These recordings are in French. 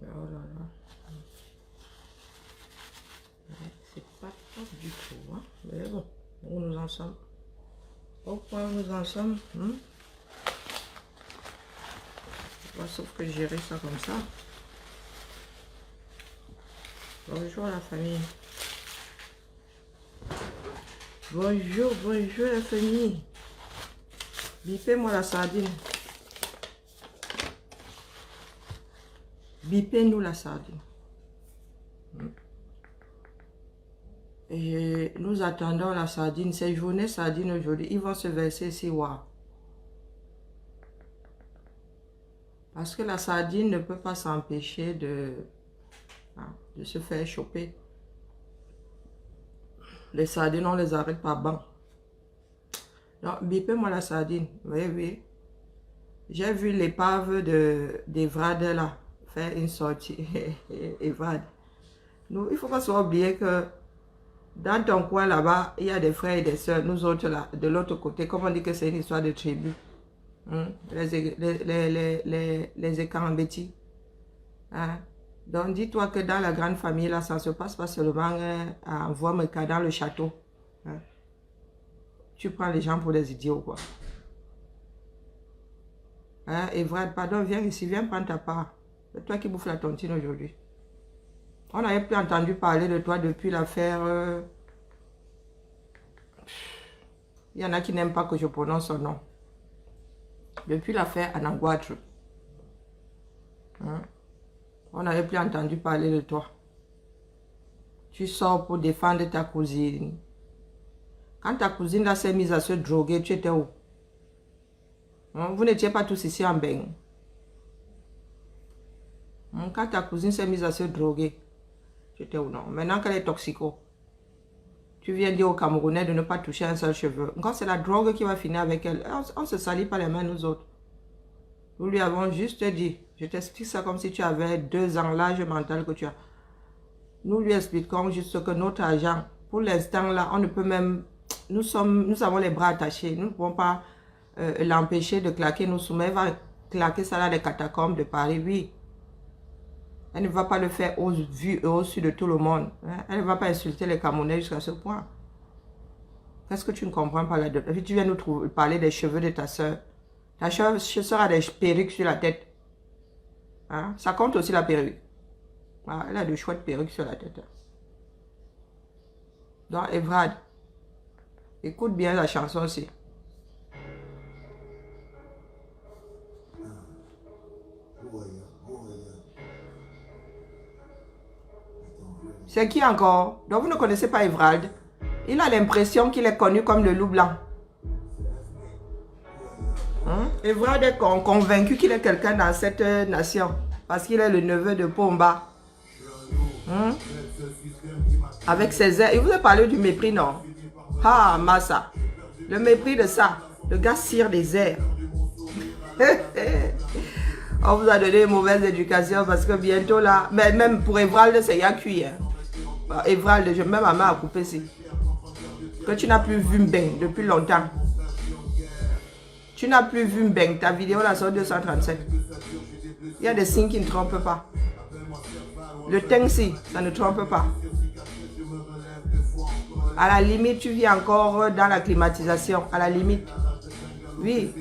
Oh là là. C'est pas top du tout. Hein? Mais bon, où nous en sommes? Au point où nous en sommes. Sauf que gérer ça comme ça. Bonjour la famille. Bonjour, bonjour la famille. Bipez-moi la sardine. Bipez-nous la sardine. Et nous attendons la sardine. C'est journée sardine aujourd'hui. Ils vont se verser ici. Wow. Parce que la sardine ne peut pas s'empêcher de se faire choper. Les sardines, on les arrête par banc. Donc, bipez-moi la sardine. Oui, oui. J'ai vu l'épave d'Evrad là faire une sortie. Evrad. Nous, il ne faut pas se oublier que dans ton coin là-bas, il y a des frères et des sœurs. Nous autres là, de l'autre côté, comme on dit que c'est une histoire de tribu. Les Ekambeti. Hein? Donc, dis-toi que dans la grande famille, là, ça ne se passe pas seulement à voir mes cas dans le château. Hein? Tu prends les gens pour des idiots, quoi. Hein? Evrad, pardon, viens ici, viens prendre ta part. C'est toi qui bouffes la tontine aujourd'hui. On n'avait plus entendu parler de toi depuis l'affaire. Il y en a qui n'aiment pas que je prononce son nom. Depuis l'affaire Ananguatre. Hein? On n'avait plus entendu parler de toi. Tu sors pour défendre ta cousine. Quand ta cousine là s'est mise à se droguer, tu étais où? Hein? Vous n'étiez pas tous ici en bain. Hein? Quand ta cousine s'est mise à se droguer, tu étais où? Non. Maintenant qu'elle est toxico, tu viens dire aux Camerounais de ne pas toucher un seul cheveu. Quand c'est la drogue qui va finir avec elle, on ne se salit pas les mains nous autres. Nous lui avons juste dit, je t'explique ça comme si tu avais 2 ans l'âge mental que tu as. Nous lui expliquons juste que notre argent, pour l'instant là, on ne peut même, nous avons les bras attachés, nous ne pouvons pas l'empêcher de claquer nos sous, mais elle va claquer ça dans les catacombes de Paris, oui. Elle ne va pas le faire au vu et au su de tout le monde. Hein? Elle ne va pas insulter les Camerounais jusqu'à ce point. Qu'est-ce que tu ne comprends pas là-dedans? Tu viens nous parler des cheveux de ta soeur. Ta soeur a des perruques sur la tête. Hein? Ça compte aussi la perruque. Ah, elle a de chouettes perruques sur la tête. Donc, Evrad, écoute bien la chanson aussi. C'est qui encore? Donc, vous ne connaissez pas Evrad? Il a l'impression qu'il est connu comme le loup blanc. Evrad est convaincu qu'il est quelqu'un dans cette nation. Parce qu'il est le neveu de Pomba. Avec ses airs. Il vous a parlé du mépris, non? Ah, Massa. Le mépris de ça. Le gars cire des airs. On vous a donné une mauvaise éducation parce que bientôt là, mais même pour Evrald, c'est Yakuy. Evrald, je mets ma main à couper ici. Que tu n'as plus vu Mbeng depuis longtemps. Tu n'as plus vu Mbeng, ta vidéo là sur 237. Il y a des signes qui ne trompent pas. Le Tengsi, ça ne trompe pas. À la limite, tu vis encore dans la climatisation. À la limite. Oui.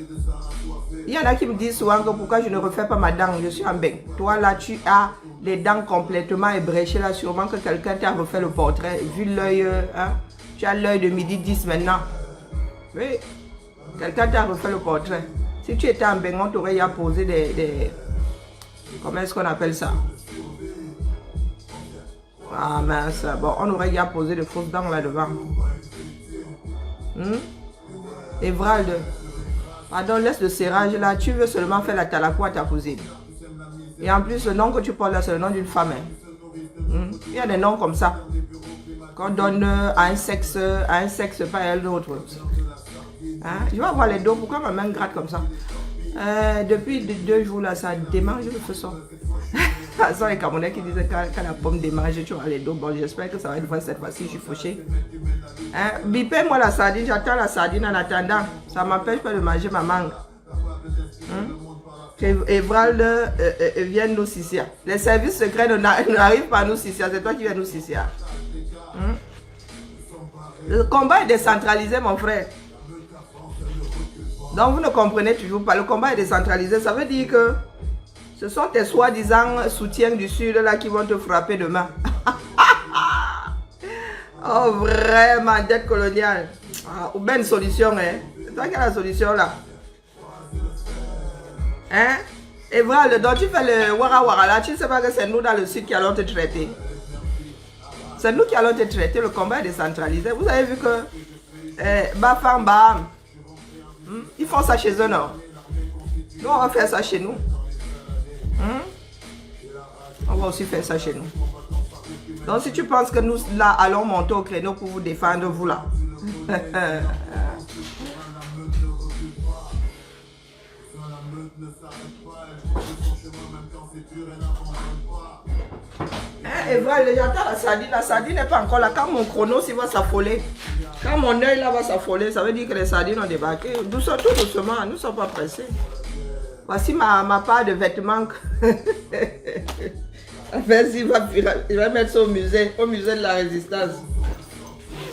Il y en a qui me disent souvent que pourquoi je ne refais pas ma dent. Je suis en bain. Toi là, tu as les dents complètement ébréchées là. Sûrement que quelqu'un t'a refait le portrait. Vu l'œil, hein? Tu as l'œil de midi 10 maintenant. Oui. Quelqu'un t'a refait le portrait. Si tu étais en bain, on t'aurait ya posé des... Comment est-ce qu'on appelle ça? Ah mince. Bon, on aurait ya posé de fausses dents là devant. Evrald. Pardon, laisse le serrage là. Tu veux seulement faire la talakou à ta cousine. Et en plus, le nom que tu portes là, c'est le nom d'une femme. Hein. Il y a des noms comme ça. Qu'on donne à un sexe pas à l'autre. Hein? Je vais avoir les dos. Pourquoi ma main gratte comme ça? Depuis 2 jours là, ça démange de façon. Ce sont les Camerounais qui disaient quand la pomme démange, tu as les dos. Bon, j'espère que ça va être vrai cette fois-ci, je suis fauché. Hein? Bipez-moi la sardine, j'attends la sardine en attendant. Ça ne m'empêche pas de manger ma mangue. Que Evrald vienne nous sicia. Les services secrets n'arrivent pas à nous sicia, c'est toi qui viens nous sicia. Le combat est décentralisé, mon frère. Donc vous ne comprenez toujours pas. Le combat est décentralisé. Ça veut dire que ce sont tes soi-disant soutiens du Sud là qui vont te frapper demain. Oh vraiment, dette coloniale. Ou bien une solution, hein. C'est toi qui as la solution là. Hein? Et voilà, donc tu fais le wara wara là, tu ne sais pas que c'est nous dans le Sud qui allons te traiter. C'est nous qui allons te traiter, le combat est décentralisé. Vous avez vu que Bafam Bam, ils font ça chez eux, non? Nous, on va faire ça chez nous. On va aussi faire ça chez nous. Donc, si tu penses que nous, là, allons monter au créneau pour vous défendre, vous, là. Et voilà, j'attends la sardine n'est pas encore là. Quand mon chrono va s'affoler, quand mon œil là va s'affoler, ça veut dire que les sardines ont débarqué. Doucement, tout doucement, nous ne sommes pas pressés. Voici ma part de vêtements. Vas-y, il va mettre ça au musée de la Résistance.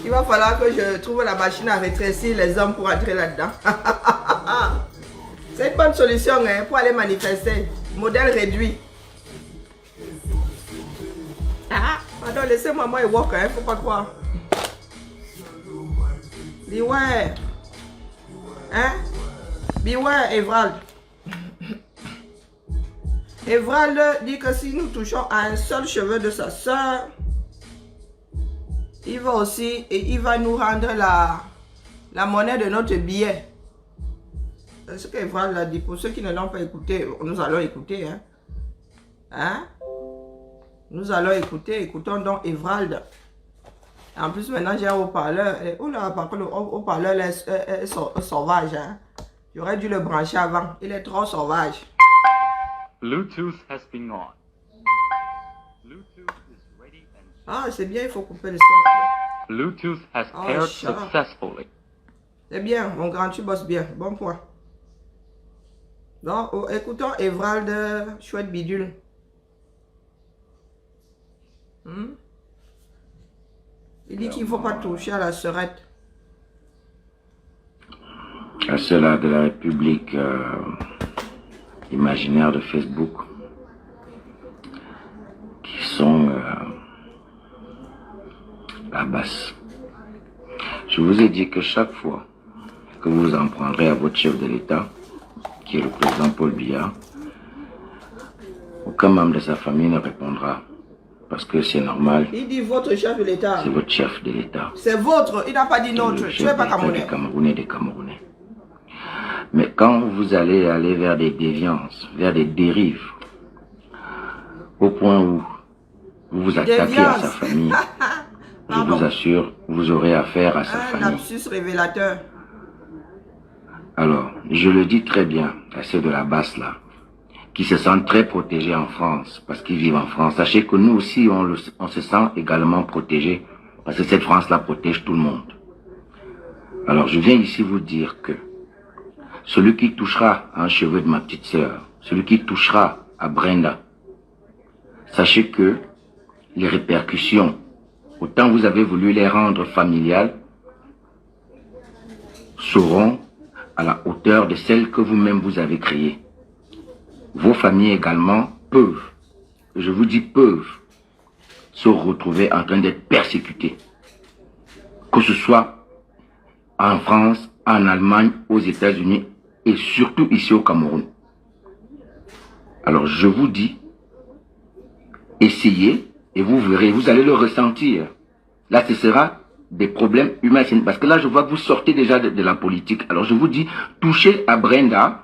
Il va falloir que je trouve la machine à rétrécir les hommes pour entrer là-dedans. C'est une bonne solution hein, pour aller manifester. Modèle réduit. Pardon, laissez-moi moi et walk, hein, faut pas croire. Beware. Hein? Beware, Evrald. Evrald dit que si nous touchons à un seul cheveu de sa soeur, il va aussi, et il va nous rendre la monnaie de notre billet. C'est ce qu'Evrald a dit. Pour ceux qui ne l'ont pas écouté, nous allons écouter. Hein? Nous allons écouter. Écoutons donc Evrald. En plus, maintenant, j'ai un haut-parleur. Oh là, par contre, le haut-parleur est sauvage. Hein? J'aurais dû le brancher avant. Il est trop sauvage. Bluetooth has been on. Bluetooth is ready and... C'est bien, il faut couper le son. Bluetooth has paired successfully. C'est bien, mon grand, tu bosses bien. Bon point. Donc, écoutons Evrald, chouette bidule. Il dit qu'il ne faut pas toucher à la sœurette. À ceux-là de la République imaginaire de Facebook, qui sont la basse. Je vous ai dit que chaque fois que vous en prendrez à votre chef de l'État, qui est le président Paul Biya, aucun membre de sa famille ne répondra. Parce que c'est normal. Il dit votre chef de l'État. C'est votre chef de l'État. C'est votre, il n'a pas dit notre. Tu n'es pas Camerounais. Des Camerounais. Mais quand vous allez vers des déviances, vers des dérives, au point où vous vous attaquez à sa famille, je vous assure, vous aurez affaire à sa famille. Un lapsus révélateur. Alors, je le dis très bien à ceux de la basse là, qui se sentent très protégés en France, parce qu'ils vivent en France. Sachez que nous aussi, on se sent également protégés, parce que cette France-là protège tout le monde. Alors, je viens ici vous dire que celui qui touchera à un cheveu de ma petite sœur, celui qui touchera à Brenda, sachez que les répercussions, autant vous avez voulu les rendre familiales, seront à la hauteur de celles que vous-même vous avez créées. Vos familles également peuvent, je vous dis peuvent, se retrouver en train d'être persécutées. Que ce soit en France, en Allemagne, aux États-Unis et surtout ici au Cameroun. Alors je vous dis, essayez et vous verrez, vous allez le ressentir. Là ce sera des problèmes humains. Parce que là, je vois que vous sortez déjà de la politique. Alors, je vous dis, touchez à Brenda.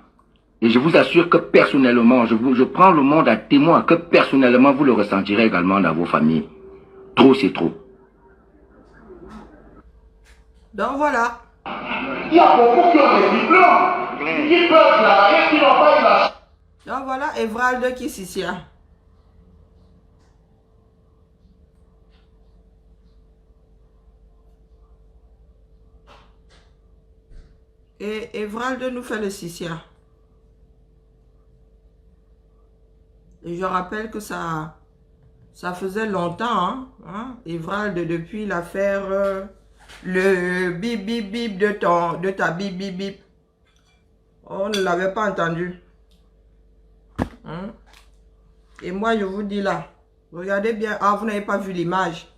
Et je vous assure que personnellement, je prends le monde à témoin, que personnellement, vous le ressentirez également dans vos familles. Trop, c'est trop. Donc voilà. Il y a beaucoup qui ont des diplômes, qui peuvent travailler, qui n'ont pas eu la... Donc voilà, Evrald qui s'y Et Evrald nous fait le Sissia. Et je rappelle que ça faisait longtemps, hein, Evrald, depuis l'affaire, le bip bip bip de ta bip bip bip. On ne l'avait pas entendu. Hein? Et moi, je vous dis là, regardez bien, ah, vous n'avez pas vu l'image.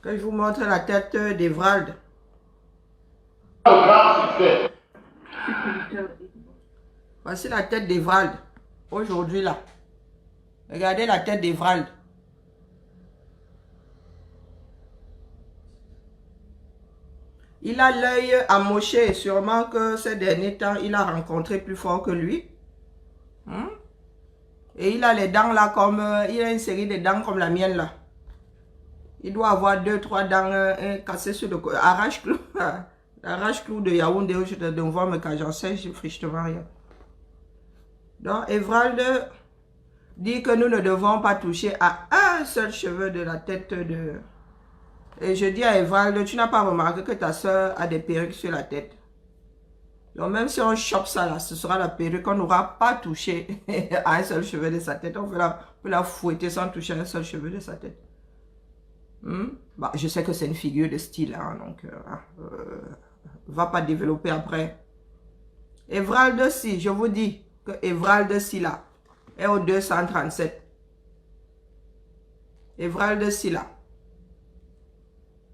Que je vous montre la tête d'Evrald. Voici la tête d'Evrald. Aujourd'hui là. Regardez la tête d'Evrald. Il a l'œil amoché. Sûrement que ces derniers temps, il a rencontré plus fort que lui. Hein? Et il a les dents là comme... il a une série de dents comme la mienne là. Il doit avoir 2-3 dents cassées sur le côté. Arrache-clou. Arrache-clou de Yaoundé où je te devoir me cacher. J'en sais, je frichtement rien. Donc, Evrald dit que nous ne devons pas toucher à un seul cheveu de la tête de... Et je dis à Evrald, tu n'as pas remarqué que ta soeur a des perruques sur la tête. Donc même si on chope ça là, ce sera la perruque, on n'aura pas touché à un seul cheveu de sa tête. On peut la fouetter sans toucher à un seul cheveu de sa tête. Bah, je sais que c'est une figure de style, hein, donc va pas développer après. Evrald si, je vous dis que Evrald si là est au 237. Evrald si là.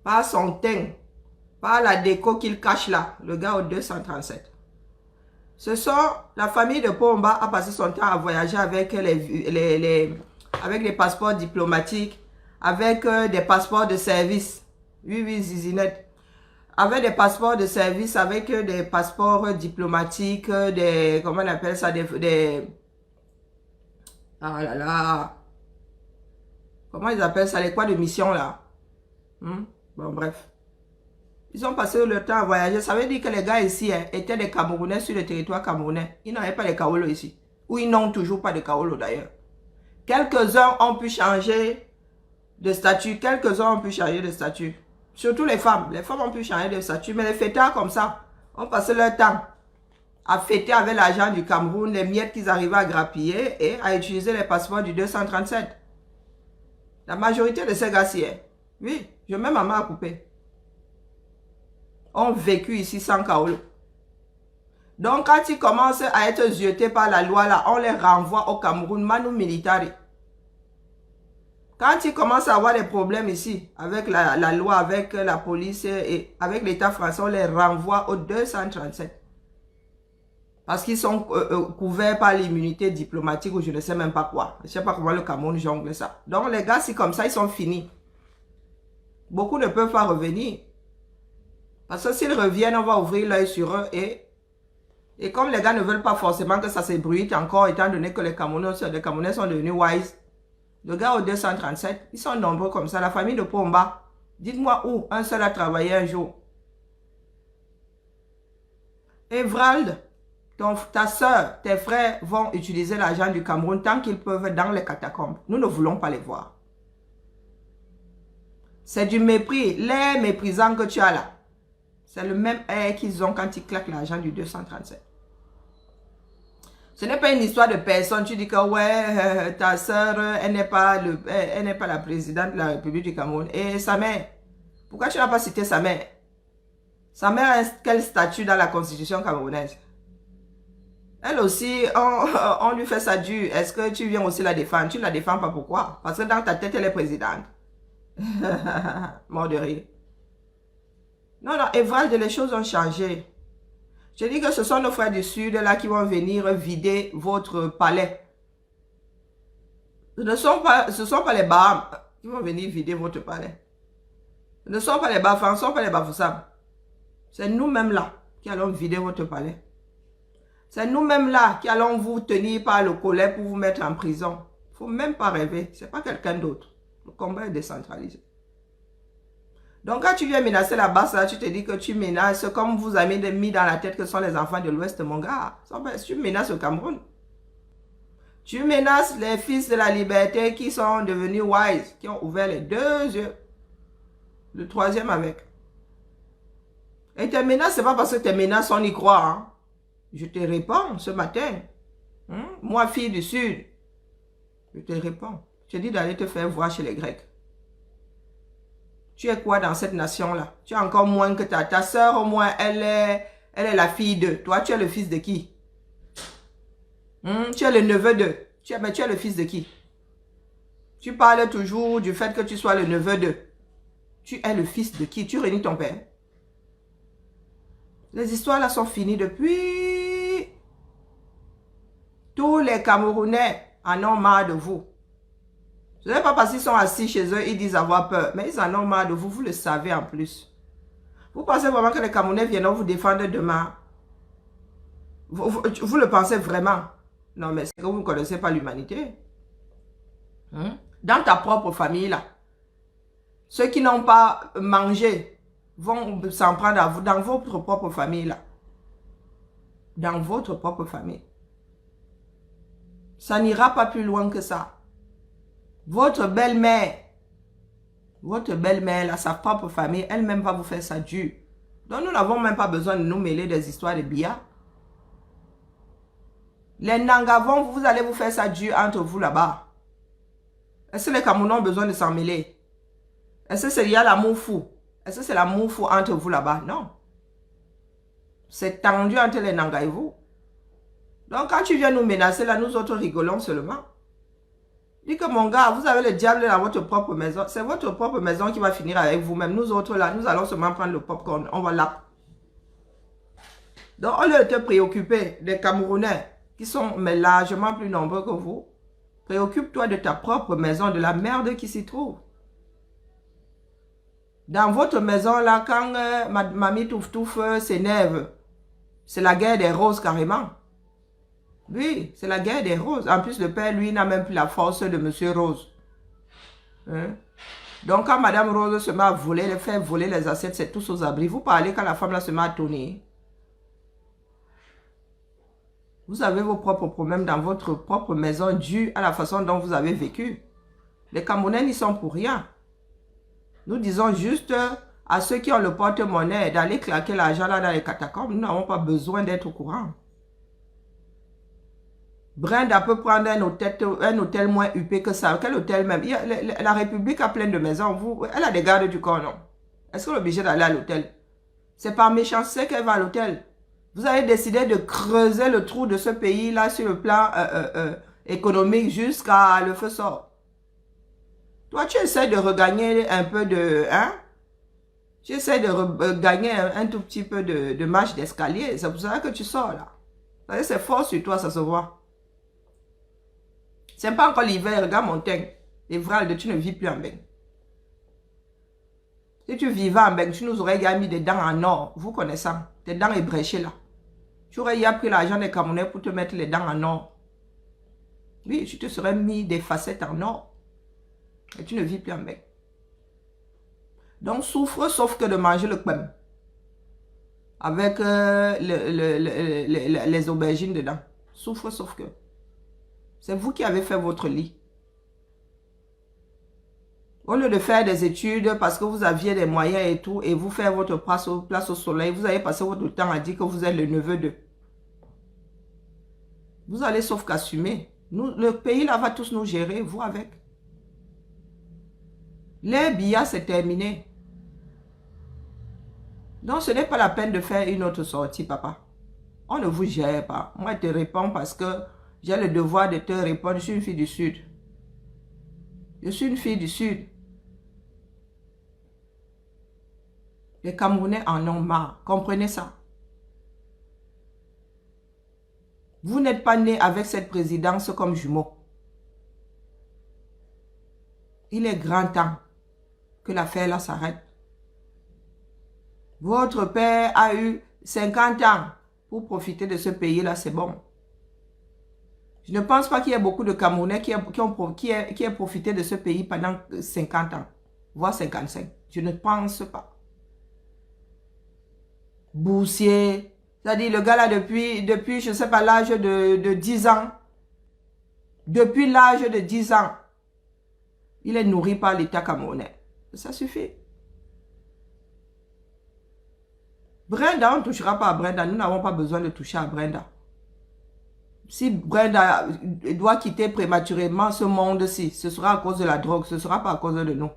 Pas son teint, pas la déco qu'il cache là, le gars au 237. Ce sont, la famille de Pomba a passé son temps à voyager avec avec les passeports diplomatiques, avec des passeports de service. Oui, oui, Zizinette. Avec des passeports de service, avec des passeports diplomatiques, des, comment on appelle ça, ah là là. Comment ils appellent ça, les quoi de mission là? Bon, bref. Ils ont passé le temps à voyager. Ça veut dire que les gars ici étaient des Camerounais sur le territoire camerounais. Ils n'avaient pas de Kaolo ici. Ou ils n'ont toujours pas de Kaolo d'ailleurs. Quelques-uns ont pu changer de statut. Quelques-uns ont pu changer de statut. Surtout les femmes. Les femmes ont pu changer de statut. Mais les fêtards comme ça ont passé leur temps à fêter avec l'argent du Cameroun, les miettes qu'ils arrivaient à grappiller et à utiliser les passeports du 237. La majorité de ces gars-ci, oui, je mets ma main à couper, ont vécu ici sans Kaolo. Donc, quand ils commencent à être ziotés par la loi, là, on les renvoie au Cameroun, Manu Militari. Quand ils commencent à avoir des problèmes ici, avec la loi, avec la police et avec l'État français, on les renvoie au 237. Parce qu'ils sont couverts par l'immunité diplomatique ou je ne sais même pas quoi. Je ne sais pas comment le Cameroun jongle ça. Donc, les gars, si comme ça, ils sont finis. Beaucoup ne peuvent pas revenir. Parce que s'ils reviennent, on va ouvrir l'œil sur eux et comme les gars ne veulent pas forcément que ça s'ébruite encore, étant donné que les Camerounais sont devenus wise, le gars au 237, ils sont nombreux comme ça. La famille de Pomba, dites-moi où un seul a travaillé un jour. Evrald, ta soeur, tes frères vont utiliser l'argent du Cameroun tant qu'ils peuvent dans les catacombes. Nous ne voulons pas les voir. C'est du mépris, l'air méprisant que tu as là. C'est le même air qu'ils ont quand ils claquent l'argent du 237. Ce n'est pas une histoire de personne. Tu dis que ouais, ta soeur, elle n'est pas la présidente de la République du Cameroun. Et sa mère, pourquoi tu n'as pas cité sa mère? Sa mère a quel statut dans la constitution camerounaise? Elle aussi, on lui fait ça dur. Est-ce que tu viens aussi la défendre? Tu ne la défends pas, pourquoi? Parce que dans ta tête, elle est présidente. Mort de rire. Non, non, Evrald, les choses ont changé. Je dis que ce sont nos frères du Sud là qui vont venir vider votre palais. Ce ne sont pas les Bahamas qui vont venir vider votre palais. Ce ne sont pas les Bafans, ce ne sont pas les Bafoussam. C'est nous-mêmes là qui allons vider votre palais. C'est nous-mêmes là qui allons vous tenir par le collet pour vous mettre en prison. Il ne faut même pas rêver. Ce n'est pas quelqu'un d'autre. Le combat est décentralisé. Donc quand tu viens menacer la basse, là, tu te dis que tu menaces, comme vous avez mis dans la tête que ce sont les enfants de l'Ouest, mon gars. Tu menaces le Cameroun. Tu menaces les fils de la liberté qui sont devenus wise, qui ont ouvert les 2 yeux. Le 3e avec. Et tes menaces, ce n'est pas parce que tes menaces, on y croit. Hein. Je te réponds ce matin. Moi, fille du Sud, je te réponds. Je te dis d'aller te faire voir chez les Grecs. Tu es quoi dans cette nation-là? Tu es encore moins que ta soeur, au moins, elle est la fille d'eux. Toi, tu es le fils de qui? Tu es le neveu d'eux. Mais tu es le fils de qui? Tu parles toujours du fait que tu sois le neveu d'eux. Tu es le fils de qui? Tu réunis ton père. Les histoires là sont finies depuis. Tous les Camerounais en ont marre de vous. Ce n'est pas parce qu'ils sont assis chez eux, ils disent avoir peur. Mais ils en ont marre de vous, vous le savez en plus. Vous pensez vraiment que les Camerounais viendront vous défendre demain? Vous le pensez vraiment? Non, mais c'est que vous ne connaissez pas l'humanité. Dans ta propre famille, là, ceux qui n'ont pas mangé vont s'en prendre à vous, dans votre propre famille, là. Dans votre propre famille. Ça n'ira pas plus loin que ça. Votre belle-mère, là, sa propre famille, elle-même va vous faire ça dur. Donc nous n'avons même pas besoin de nous mêler des histoires de billard. Les Nangavons, vous allez vous faire ça dur entre vous là-bas. Est-ce que les Camerounais ont besoin de s'en mêler? Est-ce que c'est l'amour fou? Est-ce que c'est l'amour fou entre vous là-bas? Non. C'est tendu entre les Nanga et vous. Donc quand tu viens nous menacer là, nous autres rigolons seulement. Dis que mon gars, vous avez le diable dans votre propre maison. C'est votre propre maison qui va finir avec vous-même. Nous autres là, nous allons seulement prendre le popcorn. On va là. Donc au lieu de te préoccuper des Camerounais qui sont mais largement plus nombreux que vous, préoccupe-toi de ta propre maison, de la merde qui s'y trouve. Dans votre maison là, quand Mamie Touf s'énerve, c'est la guerre des roses carrément. Oui, c'est la guerre des roses. En plus, le père, lui, n'a même plus la force de Monsieur Rose. Donc, quand Madame Rose se met à voler, faire voler les assiettes, c'est tous aux abris. Vous parlez quand la femme là se met à tourner. Vous avez vos propres problèmes dans votre propre maison dû à la façon dont vous avez vécu. Les Camerounais n'y sont pour rien. Nous disons juste à ceux qui ont le porte-monnaie d'aller claquer l'argent là dans les catacombes. Nous n'avons pas besoin d'être au courant. Brenda peut prendre un hôtel moins huppé que ça. Quel hôtel même? La République a plein de maisons. Elle a des gardes du corps, non? Est-ce qu'on est obligé d'aller à l'hôtel? C'est par méchanceté qu'elle va à l'hôtel. Vous avez décidé de creuser le trou de ce pays-là sur le plan économique jusqu'à le feu sort. Toi, tu essaies de regagner un peu de... Tu essaies de regagner un tout petit peu de marche d'escalier. C'est pour ça que tu sors là. C'est fort sur toi, ça se voit. C'est pas encore l'hiver, regarde mon teint. Evralde, tu ne vis plus en Beng. Si tu vivais en Beng, tu nous aurais mis des dents en or. Vous connaissez, tes dents ébréchées là. Tu aurais pris l'argent des Camerounais pour te mettre les dents en or. Oui, tu te serais mis des facettes en or. Et tu ne vis plus en Beng. Donc souffre sauf que de manger le quem. Avec les aubergines dedans. Souffre sauf que. C'est vous qui avez fait votre lit. Au lieu de faire des études parce que vous aviez des moyens et tout, et vous faire votre place au soleil, vous avez passé votre temps à dire que vous êtes le neveu d'eux. Vous allez sauf qu'assumer. Le pays là va tous nous gérer, vous avec. Les billets, c'est terminé. Donc ce n'est pas la peine de faire une autre sortie, papa. On ne vous gère pas. Moi, je te réponds parce que j'ai le devoir de te répondre. Je suis une fille du Sud. Je suis une fille du Sud. Les Camerounais en ont marre. Comprenez ça. Vous n'êtes pas né avec cette présidence comme jumeau. Il est grand temps que l'affaire là s'arrête. Votre père a eu 50 ans pour profiter de ce pays-là, c'est bon. Je ne pense pas qu'il y ait beaucoup de Camerounais qui aient profité de ce pays pendant 50 ans, voire 55. Je ne pense pas. Boursier, c'est-à-dire le gars là depuis je ne sais pas, l'âge de 10 ans. Depuis l'âge de 10 ans, il est nourri par l'État camerounais. Ça suffit. Brenda, on ne touchera pas à Brenda. Nous n'avons pas besoin de toucher à Brenda. Si Brenda doit quitter prématurément ce monde-ci, ce sera à cause de la drogue, ce ne sera pas à cause de nous.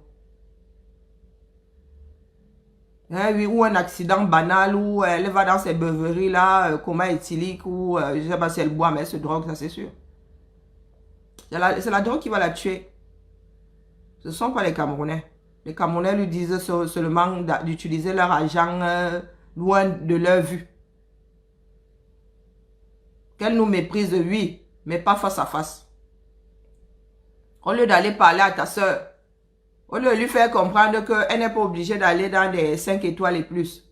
Hein, oui, ou un accident banal, ou elle va dans ses beuveries là, coma éthylique, ou je ne sais pas si elle boit, mais elle se drogue, ça c'est sûr. C'est la drogue qui va la tuer. Ce ne sont pas les Camerounais. Les Camerounais lui disent seulement d'utiliser leur argent loin de leur vue. Qu'elle nous méprise, oui, mais pas face à face. Au lieu d'aller parler à ta soeur, au lieu de lui faire comprendre qu'elle n'est pas obligée d'aller dans des 5 étoiles et plus.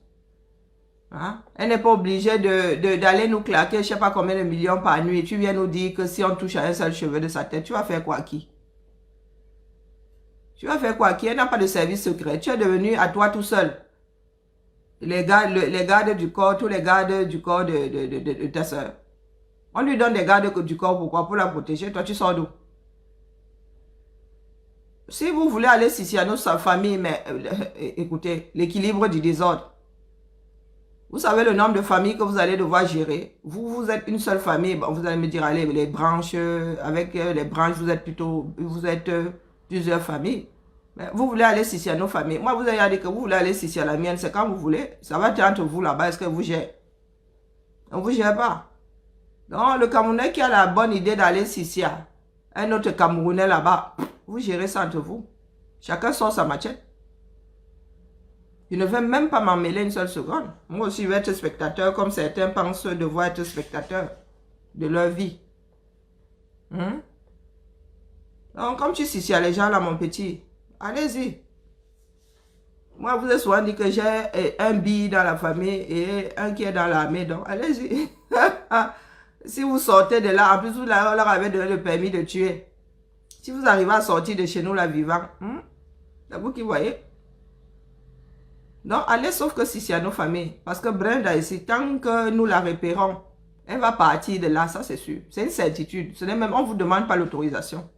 Hein? Elle n'est pas obligée d'aller nous claquer je ne sais pas combien de millions par nuit. Tu viens nous dire que si on touche à un seul cheveu de sa tête, tu vas faire quoi à qui? Tu vas faire quoi à qui? Elle n'a pas de service secret. Tu es devenu à toi tout seul. Les gardes du corps, tous les gardes du corps de ta soeur. On lui donne des gardes du corps, pourquoi? Pour la protéger. Toi, tu sors d'où? Si vous voulez aller Siciano, sa famille, mais écoutez, l'équilibre du désordre. Vous savez le nombre de familles que vous allez devoir gérer. Vous êtes une seule famille. Bon, vous allez me dire, allez, les branches, avec les branches, vous êtes plusieurs familles. Mais vous voulez aller Siciano, famille. Moi, vous avez dit que vous voulez aller Siciano, la mienne, c'est quand vous voulez. Ça va être entre vous là-bas. Est-ce que vous gérez? On ne vous gère pas. Donc, le Camerounais qui a la bonne idée d'aller Sicia, un autre Camerounais là-bas, vous gérez ça entre vous. Chacun sort sa machette. Je ne vais même pas m'en mêler une seule seconde. Moi aussi, je vais être spectateur comme certains pensent devoir être spectateurs de leur vie. Donc, comme tu Sicia les gens là, mon petit, allez-y. Moi, vous avez souvent dit que j'ai un billet dans la famille et un qui est dans l'armée. Donc, allez-y. Si vous sortez de là, en plus, vous leur avez donné le permis de tuer. Si vous arrivez à sortir de chez nous, là, vivant, c'est vous qui voyez. Donc, allez, sauf que si c'est à nos familles. Parce que Brenda, ici, tant que nous la repérons, elle va partir de là, ça c'est sûr. C'est une certitude. Ce n'est même, on ne vous demande pas l'autorisation.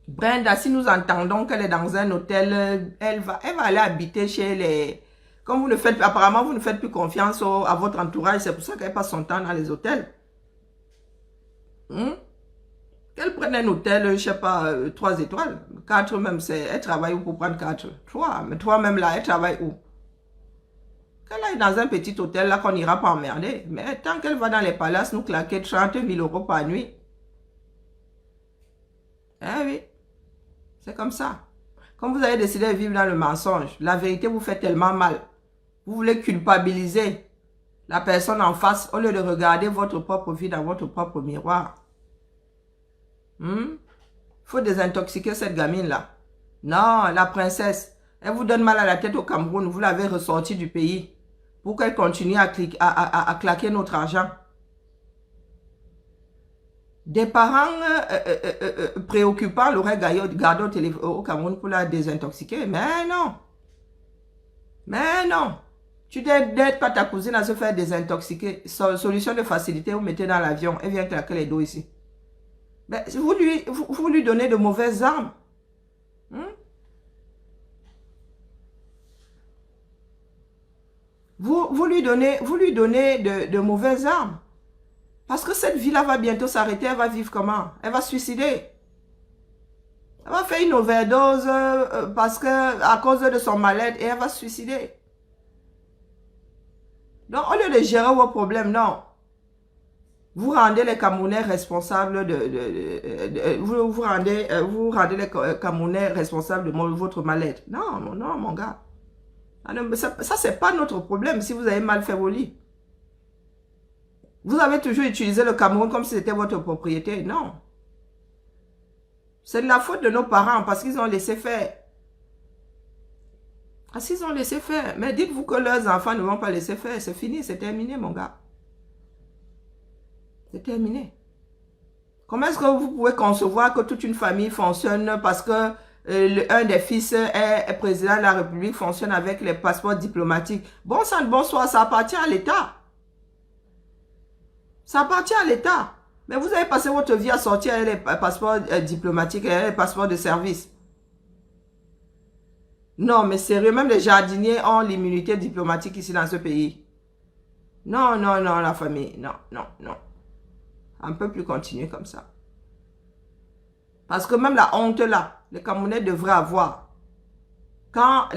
Brenda, si nous entendons qu'elle est dans un hôtel, elle va aller habiter chez les... Comme vous ne faites, apparemment, vous ne faites plus confiance à votre entourage, c'est pour ça qu'elle passe son temps dans les hôtels. Qu'elle prenne un hôtel, je ne sais pas, 3 étoiles, 4 même, elle travaille où pour prendre 4? 3, mais 3 même là, elle travaille où? Qu'elle aille dans un petit hôtel là qu'on n'ira pas emmerder. Mais tant qu'elle va dans les palaces, nous claquer 30 000 € par nuit. Eh oui, c'est comme ça. Comme vous avez décidé de vivre dans le mensonge, la vérité vous fait tellement mal. Vous voulez culpabiliser la personne en face au lieu de regarder votre propre vie dans votre propre miroir. Il faut désintoxiquer cette gamine-là. Non, la princesse, elle vous donne mal à la tête au Cameroun. Vous l'avez ressortie du pays pour qu'elle continue à claquer notre argent. Des parents préoccupants l'auraient gardé au Cameroun pour la désintoxiquer. Mais non. Mais non. Tu n'aides pas ta cousine à se faire désintoxiquer. Solution de facilité, vous mettez dans l'avion et vient claquer les dos ici. Mais vous lui donnez de mauvaises armes. Vous lui donnez de mauvaises armes. Parce que cette vie-là va bientôt s'arrêter. Elle va vivre comment? Elle va se suicider. Elle va faire une overdose à cause de son mal-être et elle va se suicider. Donc, au lieu de gérer vos problèmes, non. Vous rendez les Camerounais responsables vous rendez les Camerounais responsables de votre mal-être. Non, non, mon gars. Ça c'est pas notre problème si vous avez mal fait vos lits. Vous avez toujours utilisé le Cameroun comme si c'était votre propriété. Non. C'est de la faute de nos parents parce qu'ils ont laissé faire. Ah, s'ils ont laissé faire. Mais dites-vous que leurs enfants ne vont pas laisser faire. C'est fini, c'est terminé, mon gars. C'est terminé. Comment est-ce que vous pouvez concevoir que toute une famille fonctionne parce que un des fils est président de la République, fonctionne avec les passeports diplomatiques? Bon sang de bonsoir, ça appartient à l'État. Ça appartient à l'État. Mais vous avez passé votre vie à sortir avec les passeports diplomatiques et les passeports de service. Non, mais sérieux, même les jardiniers ont l'immunité diplomatique ici dans ce pays. Non, non, non, la famille. Non, non, non. On ne peut plus continuer comme ça. Parce que même la honte là, les Camerounais devraient avoir. Quand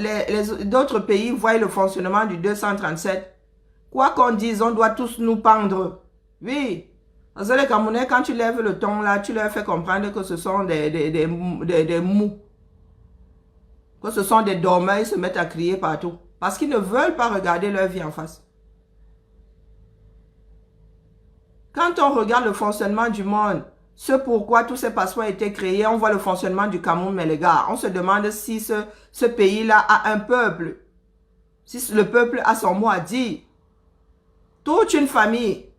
d'autres pays voient le fonctionnement du 237, quoi qu'on dise, on doit tous nous pendre. Oui. Parce que les Camerounais, quand tu lèves le ton là, tu leur fais comprendre que ce sont des mous. Que ce sont des dormeurs, ils se mettent à crier partout. Parce qu'ils ne veulent pas regarder leur vie en face. Quand on regarde le fonctionnement du monde, ce pourquoi tous ces passeports ont été créés, on voit le fonctionnement du Cameroun, mais les gars, on se demande si ce pays-là a un peuple. Si le peuple a son mot à dire. Toute une famille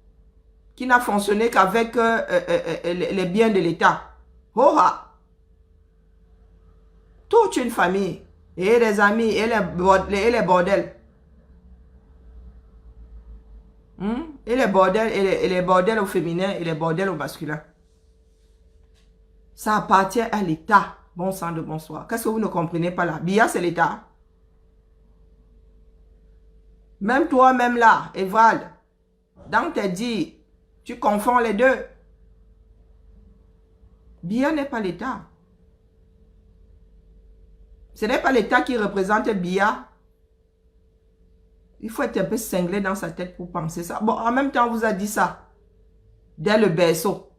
qui n'a fonctionné qu'avec les biens de l'État. Oh-ha! Toute une famille, et les amis, et les bordels. Et les bordels, et les bordels au féminin, et les bordels au masculin. Ça appartient à l'État. Bon sang de bonsoir. Qu'est-ce que vous ne comprenez pas là? Biya, c'est l'État. Même toi, même là, Evrald, dans tes dits, tu confonds les deux. Biya n'est pas l'État. Ce n'est pas l'État qui représente Biya. Il faut être un peu cinglé dans sa tête pour penser ça. Bon, en même temps, on vous a dit ça. Dès le berceau.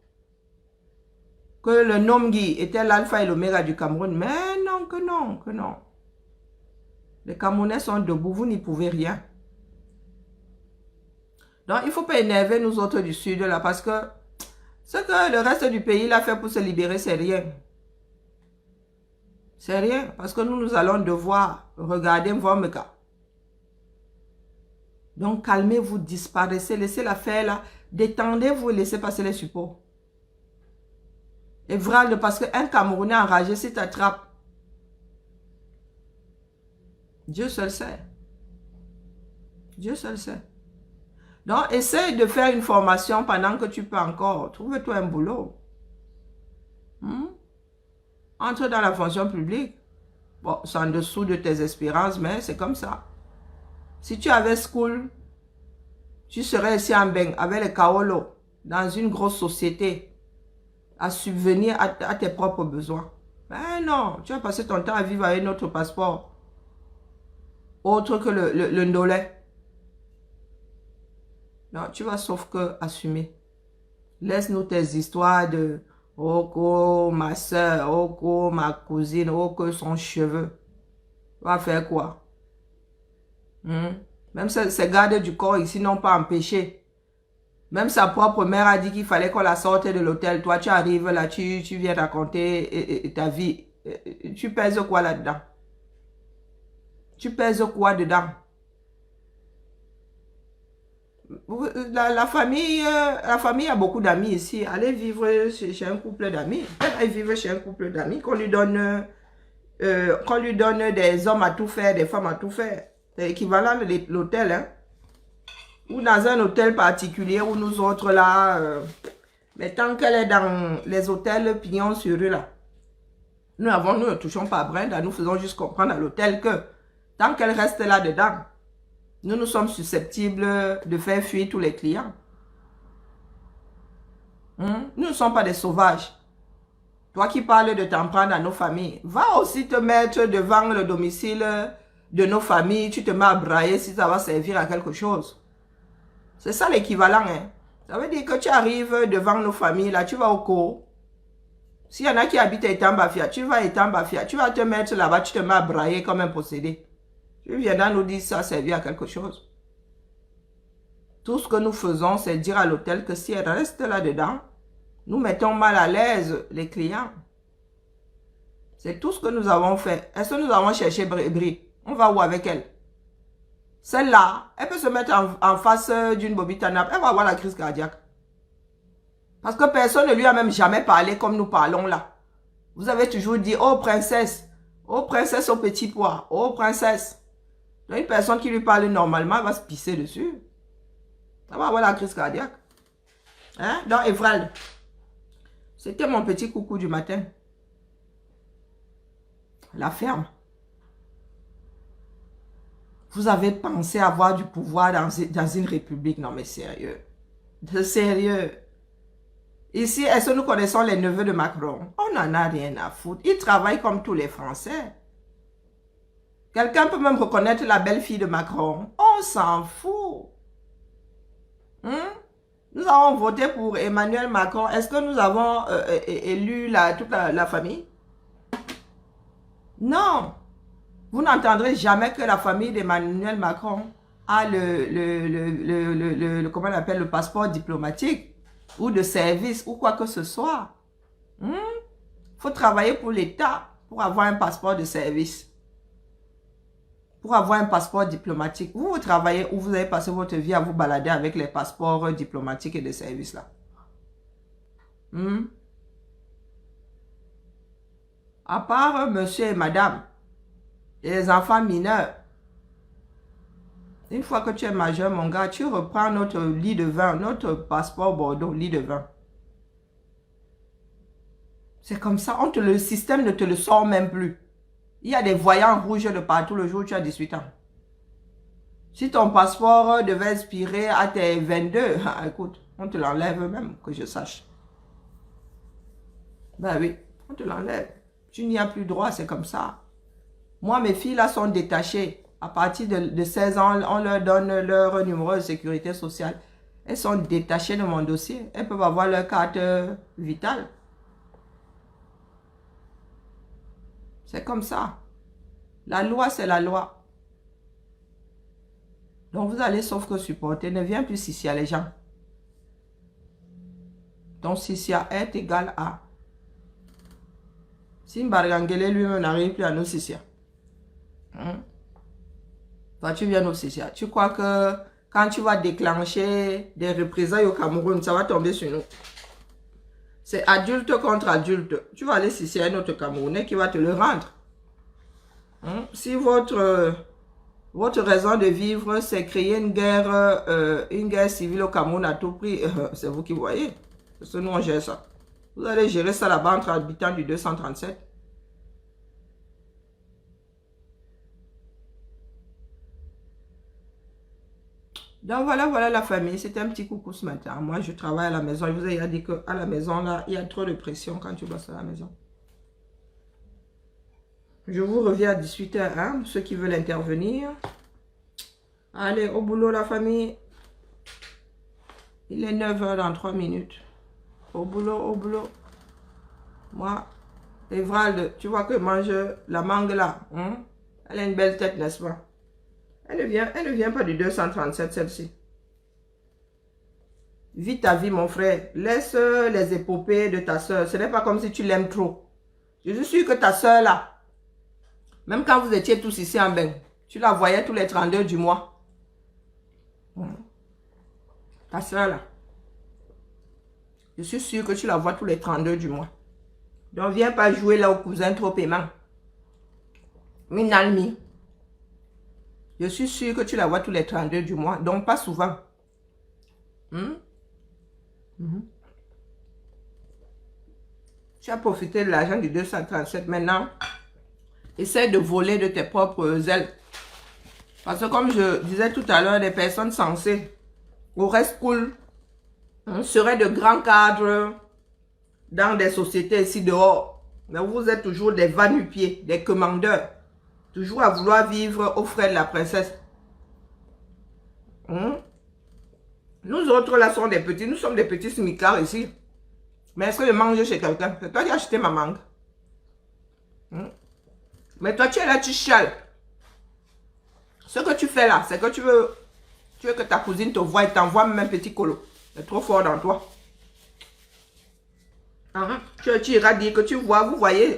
Que le Nomgui était l'alpha et l'oméga du Cameroun. Mais non, que non, que non. Les Camerounais sont debout, vous n'y pouvez rien. Donc, il ne faut pas énerver nous autres du Sud là, parce que ce que le reste du pays l'a fait pour se libérer, c'est rien. C'est rien, parce que nous allons devoir regarder voir mes cas. Donc, calmez-vous, disparaissez, laissez l'affaire là, détendez-vous et laissez passer les supports. Et vrai, parce qu'un Camerounais enragé, si t'attrape, Dieu seul sait. Dieu seul sait. Donc, essaye de faire une formation pendant que tu peux encore. Trouve-toi un boulot. Entre dans la fonction publique. Bon, c'est en dessous de tes espérances, mais c'est comme ça. Si tu avais school, tu serais ici en Beng avec les Kaolo, dans une grosse société, à subvenir à tes propres besoins. Ben non, tu vas passer ton temps à vivre avec notre passeport. Autre que le Ndolé. Non, tu vas sauf que assumer. Laisse-nous tes histoires de Oko, ma soeur, Oko, ma cousine, Oko, son cheveu. Tu vas faire quoi? Même ces gardes du corps ici n'ont pas empêché. Même sa propre mère a dit qu'il fallait qu'on la sorte de l'hôtel. Toi, tu arrives là, tu viens raconter ta vie. Tu pèses quoi là-dedans? Tu pèses quoi dedans? La famille a beaucoup d'amis ici. Allez vivre chez un couple d'amis. Allez vivre chez un couple d'amis. Qu'on lui donne des hommes à tout faire, des femmes à tout faire. C'est l'équivalent de l'hôtel, hein? Ou dans un hôtel particulier où nous autres là, mais tant qu'elle est dans les hôtels pignon sur rue là, nous ne touchons pas à Brenda, nous faisons juste comprendre à l'hôtel que tant qu'elle reste là dedans, nous sommes susceptibles de faire fuir tous les clients. Nous ne sommes pas des sauvages. Toi qui parles de t'en prendre à nos familles, va aussi te mettre devant le domicile de nos familles, tu te mets à brailler si ça va servir à quelque chose. C'est ça l'équivalent, hein. Ça veut dire que tu arrives devant nos familles, là, tu vas au cours. S'il y en a qui habitent à Etambafia, tu vas à Etambafia, tu vas te mettre là-bas, tu te mets à brailler comme un possédé. Tu viendras nous dire ça servir à quelque chose. Tout ce que nous faisons, c'est dire à l'hôtel que si elle reste là-dedans, nous mettons mal à l'aise les clients. C'est tout ce que nous avons fait. Est-ce que nous avons cherché Bri? On va où avec elle? Celle-là, elle peut se mettre en face d'une bobitana. Elle va avoir la crise cardiaque. Parce que personne ne lui a même jamais parlé comme nous parlons là. Vous avez toujours dit, oh princesse au petit pois, oh princesse. Donc une personne qui lui parle normalement, elle va se pisser dessus. Elle va avoir la crise cardiaque. Hein? Donc Evrald, c'était mon petit coucou du matin. La ferme. Vous avez pensé avoir du pouvoir dans une république? Non mais sérieux. De sérieux. Ici, est-ce que nous connaissons les neveux de Macron? On n'en a rien à foutre. Ils travaillent comme tous les Français. Quelqu'un peut même reconnaître la belle-fille de Macron. On s'en fout. Nous avons voté pour Emmanuel Macron. Est-ce que nous avons élu toute la famille? Non. Vous n'entendrez jamais que la famille d'Emmanuel Macron a comment on appelle, le passeport diplomatique ou de service ou quoi que ce soit. Faut travailler pour l'État pour avoir un passeport de service. Pour avoir un passeport diplomatique. Vous travaillez ou vous avez passé votre vie à vous balader avec les passeports diplomatiques et de service là. À part monsieur et madame, et les enfants mineurs. Une fois que tu es majeur, mon gars, tu reprends notre lit de vin, notre passeport Bordeaux, lit de vin. C'est comme ça, le système ne te le sort même plus. Il y a des voyants rouges de partout le jour où tu as 18 ans. Si ton passeport devait expirer à tes 22, écoute, on te l'enlève même, que je sache. Ben oui, on te l'enlève. Tu n'y as plus droit, c'est comme ça. Moi, mes filles là sont détachées. À partir de 16 ans, on leur donne leur numéro de sécurité sociale. Elles sont détachées de mon dossier. Elles peuvent avoir leur carte vitale. C'est comme ça. La loi, c'est la loi. Donc, vous allez sauf que supporter. Ne viens plus Sissia, les gens. Donc, Sissia est égal à... Si Mbargangele lui-même n'arrive plus à nous Sissia. Toi, tu viens au Sissia. Tu crois que quand tu vas déclencher des représailles au Cameroun, ça va tomber sur nous? C'est adulte contre adulte. Tu vas aller Sissia, un autre Camerounais qui va te le rendre. Si votre raison de vivre, c'est créer une guerre civile au Cameroun à tout prix, c'est vous qui voyez. Parce que nous, on gère ça. Vous allez gérer ça là-bas entre habitants du 237. Donc voilà la famille. C'était un petit coucou ce matin. Moi, je travaille à la maison. Je vous ai dit qu'à la maison, là, il y a trop de pression quand tu bosses à la maison. Je vous reviens à 18h, hein, ceux qui veulent intervenir. Allez, au boulot la famille. Il est 9h dans 3 minutes. Au boulot, au boulot. Moi, Evrald, tu vois que mange la mangue là. Elle a une belle tête, n'est-ce pas? Elle ne vient pas du 237, celle-ci. Vis ta vie, mon frère. Laisse les épopées de ta soeur. Ce n'est pas comme si tu l'aimes trop. Je suis sûr que ta soeur là, même quand vous étiez tous ici en bain, tu la voyais tous les 32 du mois. Ta soeur là. Je suis sûr que tu la vois tous les 32 du mois. Donc viens pas jouer là au cousin trop aimant. Minalmi. Je suis sûr que tu la vois tous les 32 du mois. Donc pas souvent. Tu as profité de l'argent du 237 maintenant. Essaie de voler de tes propres ailes. Parce que comme je disais tout à l'heure, des personnes sensées au reste cool seraient de grands cadres dans des sociétés ici dehors. Mais vous êtes toujours des va-nu-pieds, des commandeurs. Toujours à vouloir vivre aux frais de la princesse. Nous autres là sommes des petits, nous sommes des petits smicards ici. Mais est-ce que je mange chez quelqu'un? C'est toi qui as acheté ma mangue. Mais toi tu es là, tu chiales. Ce que tu fais là, c'est que tu veux que ta cousine te voie et t'envoie même un petit colo. C'est trop fort dans toi. Tu iras dire que tu vois, vous voyez.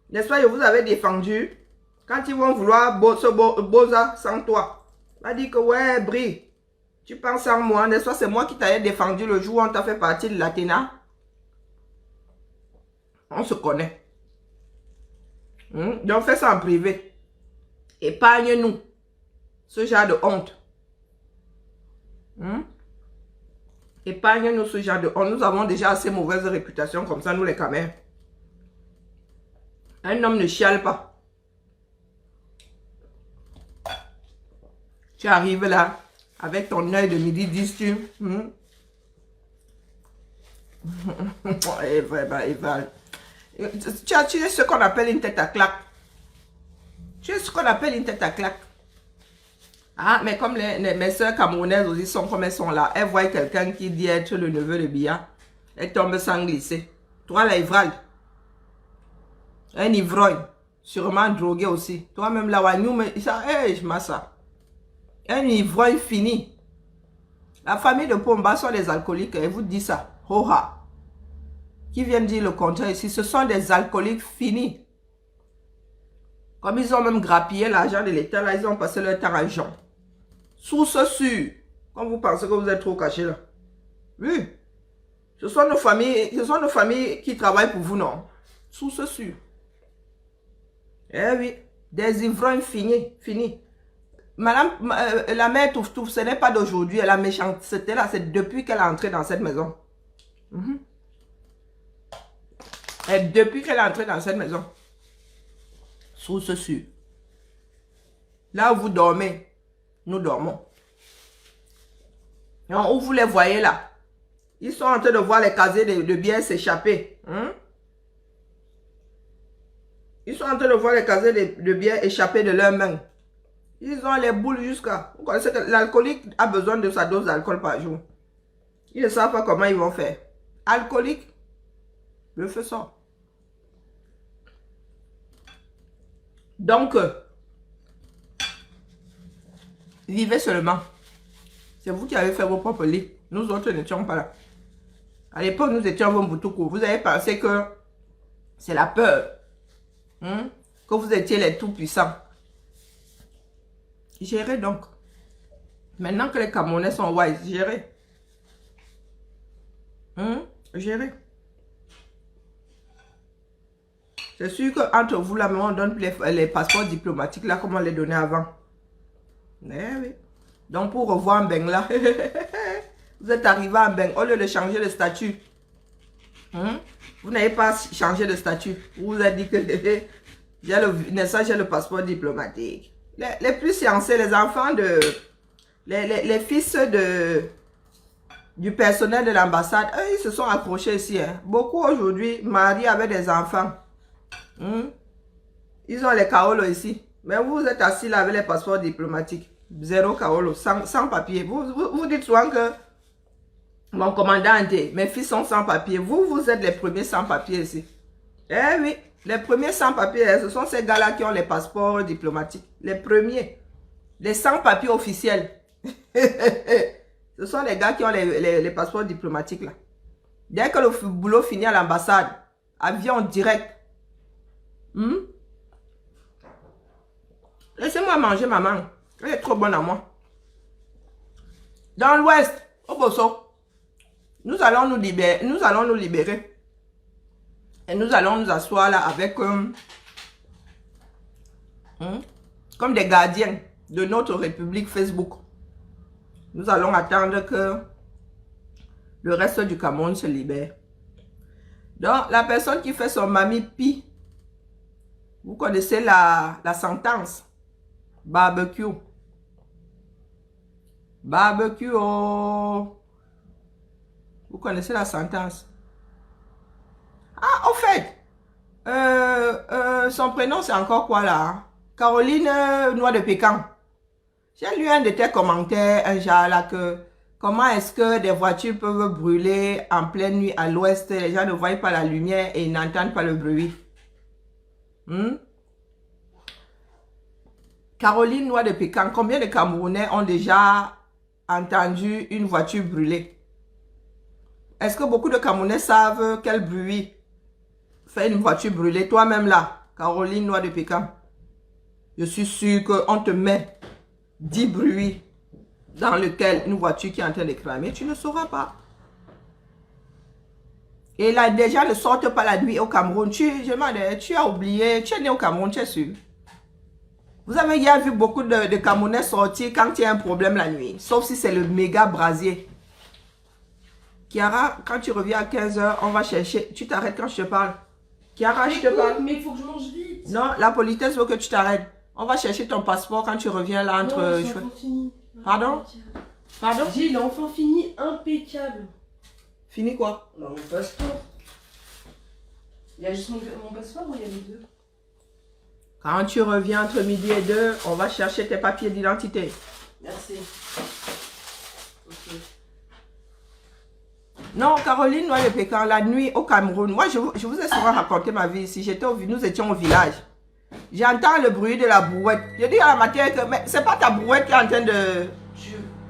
N'est-ce pas, je vous avais défendu Quand ils vont vouloir Boza sans toi, va dire que ouais, Brie, tu penses en moi, n'est-ce pas? C'est moi qui t'avais défendu le jour où on t'a fait partie de l'Athéna. On se connaît. Donc fais ça en privé. Épargne-nous ce genre de honte. Épargne-nous ce genre de honte. Nous avons déjà assez mauvaise réputation comme ça, nous les Camers. Un homme ne chiale pas. Tu arrives là, avec ton œil de midi, dis-tu. Eva. Tu es ce qu'on appelle une tête à claque. Tu es ce qu'on appelle une tête à claque. Ah, mais comme mes soeurs camerounaises aussi sont comme elles sont là, elles voient quelqu'un qui dit être le neveu de Biya, elles tombent sans glisser. Toi, la Ivrald, un ivrogne, sûrement drogué aussi. Toi-même, la Wagnou, mais ça, je m'as ça. Un ivrogne fini. La famille de Pomba sont des alcooliques, et vous dit ça. Hoha. Qui viennent dire le contraire ici, ce sont des alcooliques finis. Comme ils ont même grappillé l'argent de l'État, là, ils ont passé leur temps à Jean. Source sûre. Comme vous pensez que vous êtes trop cachés là. Oui. Ce sont nos familles qui travaillent pour vous, non? Source sûre. Eh oui. Des ivrognes finis. Madame, la mère Touf, ce n'est pas d'aujourd'hui. La méchanceté là, c'est depuis qu'elle est entrée dans cette maison. Et depuis qu'elle est entrée dans cette maison. Source sûre. Là où vous dormez, nous dormons. Donc, où vous les voyez là, ils sont en train de voir les casiers de biens s'échapper. Ils sont en train de voir les casiers de biens échapper de leurs mains. Ils ont les boules jusqu'à... Vous connaissez que l'alcoolique a besoin de sa dose d'alcool par jour. Ils ne savent pas comment ils vont faire. Alcoolique, le feu sort. Donc, vivez seulement. C'est vous qui avez fait vos propres lits. Nous autres n'étions pas là. À l'époque, nous étions vos boutoukou. Vous avez pensé que c'est la peur. Que vous étiez les tout-puissants. Gérez donc. Maintenant que les Camerounais sont wise, gérez. Gérez. C'est sûr qu'entre vous, là, on donne les passeports diplomatiques, là, comme on les donnait avant. Eh oui. Donc, pour revoir Mbeng, là, vous êtes arrivé à Mbeng, au lieu de changer de statut. Vous n'avez pas changé de statut. Vous vous êtes dit que j'ai le passeport diplomatique. Les plus sciencés, les enfants de... Les fils du personnel de l'ambassade, eux, ils se sont accrochés ici. Beaucoup aujourd'hui, mariés avec des enfants. Ils ont les kaolos ici. Mais vous êtes assis là avec les passeports diplomatiques. Zéro kaolo, sans papier. Vous dites souvent que mon commandant, mes fils sont sans papier. Vous êtes les premiers sans papier ici. Eh oui, les premiers sans papier, ce sont ces gars-là qui ont les passeports diplomatiques. Les premiers. Les sans papiers officiels. Ce sont les gars qui ont les passeports diplomatiques là. Dès que le boulot finit à l'ambassade, avion direct. Laissez-moi manger, maman. Elle est trop bonne à moi. Dans l'ouest, au Bosso, nous allons nous libérer. Et nous allons nous asseoir là avec... comme des gardiens de notre République Facebook. Nous allons attendre que le reste du Cameroun se libère. Donc, la personne qui fait son mamie pi, vous connaissez la sentence. Barbecue. Barbecue. Oh. Vous connaissez la sentence. Ah, au fait, son prénom c'est encore quoi là? Caroline Noix de Pécan. J'ai lu un de tes commentaires, un genre là, que comment est-ce que des voitures peuvent brûler en pleine nuit à l'ouest, les gens ne voient pas la lumière et n'entendent pas le bruit. Caroline Noix de Pécan, combien de Camerounais ont déjà entendu une voiture brûler? Est-ce que beaucoup de Camerounais savent quel bruit fait une voiture brûlée? Toi-même là, Caroline Noix de Pécan. Je suis sûr qu'on te met 10 bruits dans lequel une voiture qui est en train de cramer, tu ne sauras pas. Et là, déjà, ne sortent pas la nuit au Cameroun. Tu as oublié, tu es né au Cameroun, tu es sûr. Vous avez hier vu beaucoup de Camerounais sortir quand il y a un problème la nuit. Sauf si c'est le méga brasier. Kiara, quand tu reviens à 15 h, on va chercher. Tu t'arrêtes quand je te parle. Kiara, je te parle. Mais il faut que je mange vite. Non, la politesse veut que tu t'arrêtes. On va chercher ton passeport quand tu reviens là entre... Non, c'est enfin fini. Pardon? Pardon? J'ai l'enfant fini impeccable. Fini quoi? Non, mon passeport. Il y a juste mon passeport ou il y a les deux? Quand tu reviens entre midi et 2, on va chercher tes papiers d'identité. Merci. Ok. Non, Caroline, Noël de Pékin, la nuit au Cameroun. Moi, je vous ai souvent raconté ma vie ici. Nous étions au village. J'entends le bruit de la brouette. Je dis à la matin que mais c'est pas ta brouette qui est en train de...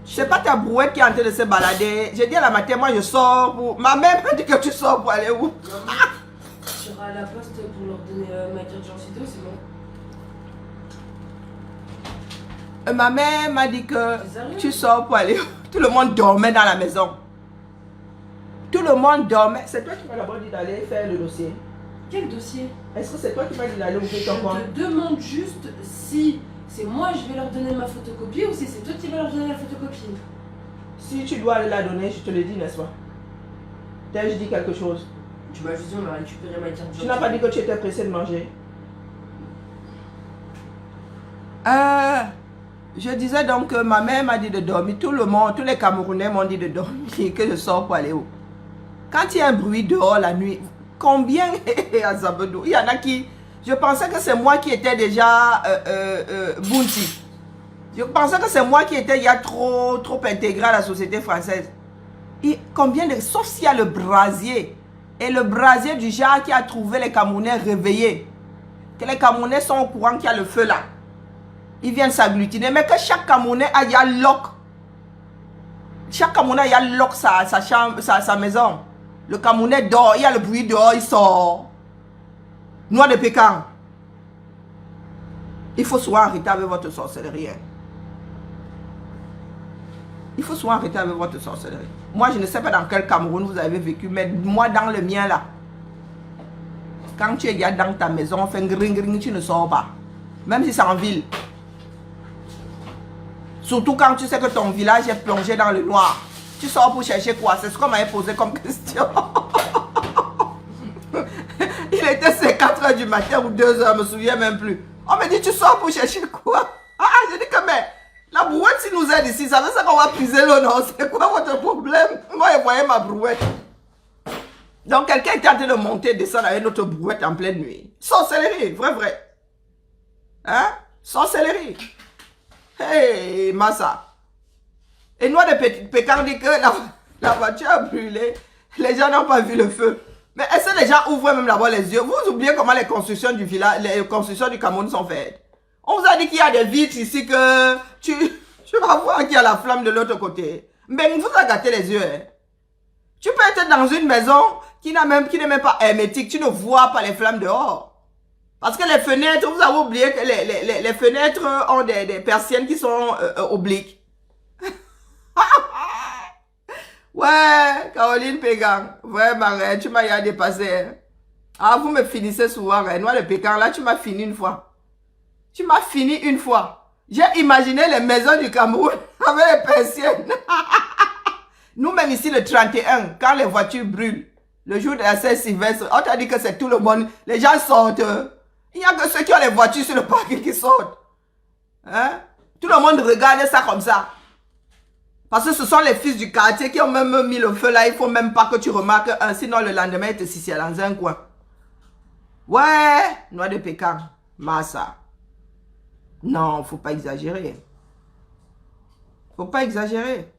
C'est pas ta brouette qui est en train de se balader. Je dis à la matin, moi je sors pour... Ma mère m'a dit que tu sors pour aller où? Tu seras à la poste pour leur donner ma carte d'identité, c'est bon? Ma mère m'a dit que tu sors pour aller où? Tout le monde dormait dans la maison. Tout le monde dormait. C'est toi qui m'as d'abord dit d'aller faire le dossier. Quel dossier? Est-ce que c'est toi qui m'as dit d'aller ouvrir ton compte? Je te demande juste si c'est moi je vais leur donner ma photocopie ou si c'est toi qui vas leur donner la photocopie. Si tu dois aller la donner, je te le dis, n'est-ce pas? T'ai-je dit quelque chose? Tu m'as juste dit on va récupérer ma carte d'identité. Tu n'as pas dit que tu étais pressé de manger? Je disais donc que ma mère m'a dit de dormir. Tout le monde, tous les Camerounais m'ont dit de dormir, que je sors pour aller où? Quand il y a un bruit dehors la nuit, combien à Zabedou? Il y en a qui... Je pensais que c'est moi qui étais déjà Bounty. Je pensais que c'est moi qui étais il y a trop intégré à la société française. Et combien de... Sauf s'il y a le brasier. Et le brasier du genre qui a trouvé les Camerounais réveillés. Que les Camerounais sont au courant qu'il y a le feu là. Ils viennent s'agglutiner. Mais que chaque Camerounais a lock. Chaque Camerounais a lock sa chambre, sa maison. Le Camerounais dort, il y a le bruit dehors, il sort. Noix de Pékin. Il faut souvent arrêter avec votre sorcellerie. Il faut souvent arrêter avec votre sorcellerie. Moi, je ne sais pas dans quel Cameroun vous avez vécu, mais moi, dans le mien, là, quand tu es dans ta maison, on fait un gring, tu ne sors pas. Même si c'est en ville. Surtout quand tu sais que ton village est plongé dans le noir. Tu sors pour chercher quoi? C'est ce qu'on m'avait posé comme question. Il était 4 h du matin ou 2 h, je ne me souviens même plus. On me dit, tu sors pour chercher quoi? Je dis que mais, la brouette, si nous aide ici, ça veut dire qu'on va puiser l'eau, non? C'est quoi votre problème? Moi, je voyais ma brouette. Donc, quelqu'un était en train de monter, descendre avec notre brouette en pleine nuit. Sorcellerie, vrai. Hein? Sorcellerie. Hey, Massa. Et Noix de Pékin dit que la voiture a brûlé. Les gens n'ont pas vu le feu. Mais est-ce que les gens ouvrent même d'abord les yeux? Vous oubliez comment les constructions du village, les constructions du Cameroun sont faites. On vous a dit qu'il y a des vitres ici que tu vas voir qu'il y a la flamme de l'autre côté. Mais vous a gâté les yeux. Hein. Tu peux être dans une maison qui n'est même pas hermétique. Tu ne vois pas les flammes dehors. Parce que les fenêtres, vous avez oublié que les fenêtres ont des persiennes qui sont obliques. Ouais, Caroline Pégan, vraiment, tu m'as dépassé. Ah, vous me finissez souvent, Noix de Pékin, là, tu m'as fini une fois. Tu m'as fini une fois. J'ai imaginé les maisons du Cameroun avec les persiennes. Nous-mêmes ici, le 31, quand les voitures brûlent, le jour de la Saint-Sylvestre, on t'a dit que c'est tout le monde. Les gens sortent. Il n'y a que ceux qui ont les voitures sur le parking qui sortent. Hein? Tout le monde regarde ça comme ça. Parce que ce sont les fils du quartier qui ont même mis le feu là. Il ne faut même pas que tu remarques sinon le lendemain, il te sissia dans un coin. Ouais, Noix de Pékin, Massa. Non, il ne faut pas exagérer. Il ne faut pas exagérer.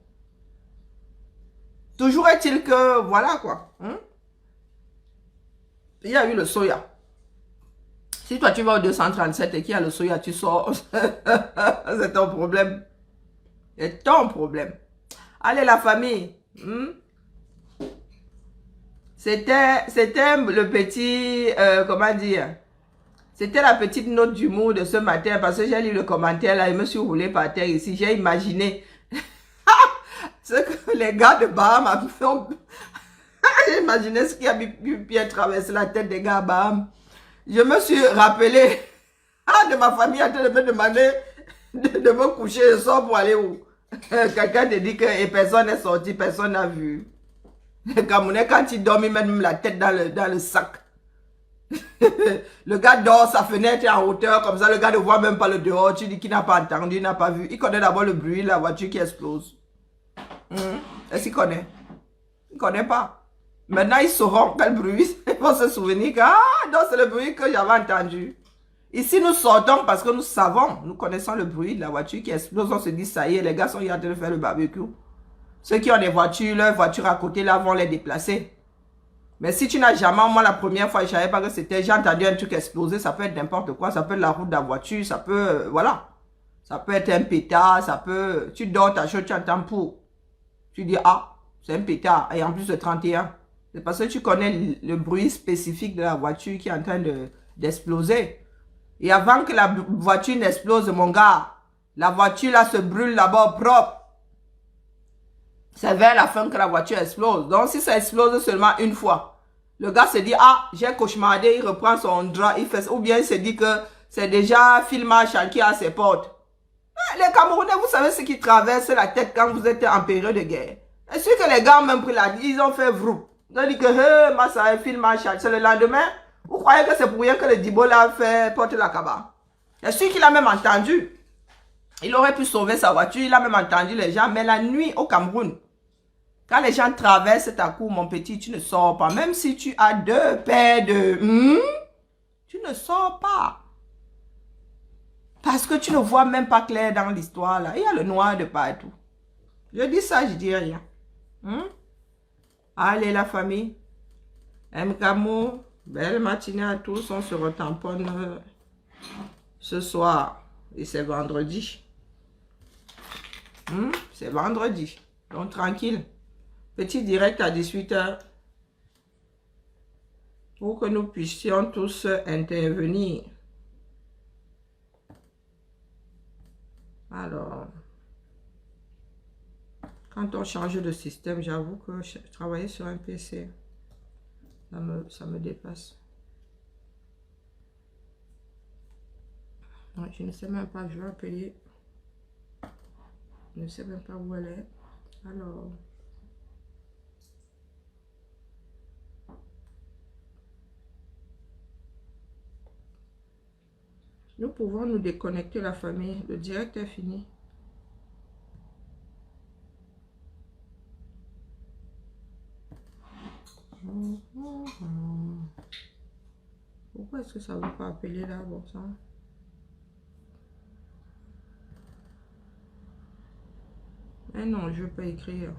Toujours est-il que, voilà quoi. Hein? Il y a eu le soya. Si toi tu vas au 237 et qu'il y a le soya, tu sors. C'est ton problème. C'est ton problème. Allez la famille. C'était le petit, comment dire, C'était la petite note d'humour de ce matin parce que j'ai lu le commentaire là, je me suis roulé par terre ici. J'ai imaginé ce que les gars de Bahamas ont... J'ai imaginé ce qui a pu bien traverser la tête des gars à Bahamas. Je me suis rappelé de ma famille en train de me demander de me coucher le soir pour aller où. Quelqu'un te dit que personne n'est sorti, personne n'a vu. Les Camerounais, quand ils dorment, ils mettent même la tête dans le sac. Le gars dort, sa fenêtre est en hauteur, comme ça le gars ne voit même pas le dehors. Tu dis qu'il n'a pas entendu, il n'a pas vu. Il connaît d'abord le bruit, la voiture qui explose. Est-ce qu'il connaît? Il ne connaît pas. Maintenant, ils sauront quel bruit. Ils vont se souvenir que, non, c'est le bruit que j'avais entendu. Ici, nous sortons parce que nous savons, nous connaissons le bruit de la voiture qui explose. On se dit, ça y est, les gars sont en train de faire le barbecue. Ceux qui ont des voitures, leurs voitures à côté, là, vont les déplacer. Mais si tu n'as jamais, moi, la première fois, je ne savais pas que c'était, j'ai entendu un truc exploser, ça peut être n'importe quoi, ça peut être la route de la voiture, ça peut, voilà. Ça peut être un pétard, ça peut, tu dors ta chose, tu entends pour. Tu dis, c'est un pétard, et en plus de 31. C'est parce que tu connais le bruit spécifique de la voiture qui est en train d'exploser. Et avant que la voiture n'explose, mon gars, la voiture là se brûle d'abord propre. C'est vers la fin que la voiture explose. Donc si ça explose seulement une fois, le gars se dit, j'ai cauchemardé, il reprend son drap, il fait, ou bien il se dit que c'est déjà Phil Marshall qui est à ses portes. Les Camerounais, vous savez ce qui traverse la tête quand vous êtes en période de guerre. Est sûr que les gars ont même pris ils ont fait vrou. Ils ont dit que, Massa, Phil Marshall, c'est le lendemain. Vous croyez que c'est pour rien que le Dibola a fait porter la cabane? C'est sûr qu'il a même entendu. Il aurait pu sauver sa voiture, il a même entendu les gens. Mais la nuit au Cameroun, quand les gens traversent ta cour, mon petit, tu ne sors pas. Même si tu as 2 paires de... tu ne sors pas. Parce que tu ne vois même pas clair dans l'histoire là. Il y a le noir de partout. Je dis ça, je dis rien. Allez la famille. M'Kamo, belle matinée à tous. On se retamponne ce soir. Et c'est vendredi. C'est vendredi. Donc tranquille. Petit direct à 18 h. Pour que nous puissions tous intervenir. Alors, quand on change de système, j'avoue que travailler sur un PC, ça me dépasse. Non, je ne sais même pas, je vais appeler. Je ne sais même pas où elle est. Alors, nous pouvons nous déconnecter la famille. Le direct est fini. Pourquoi est-ce que ça ne veut pas appeler là, bon sang? Mais non, je ne veux pas écrire.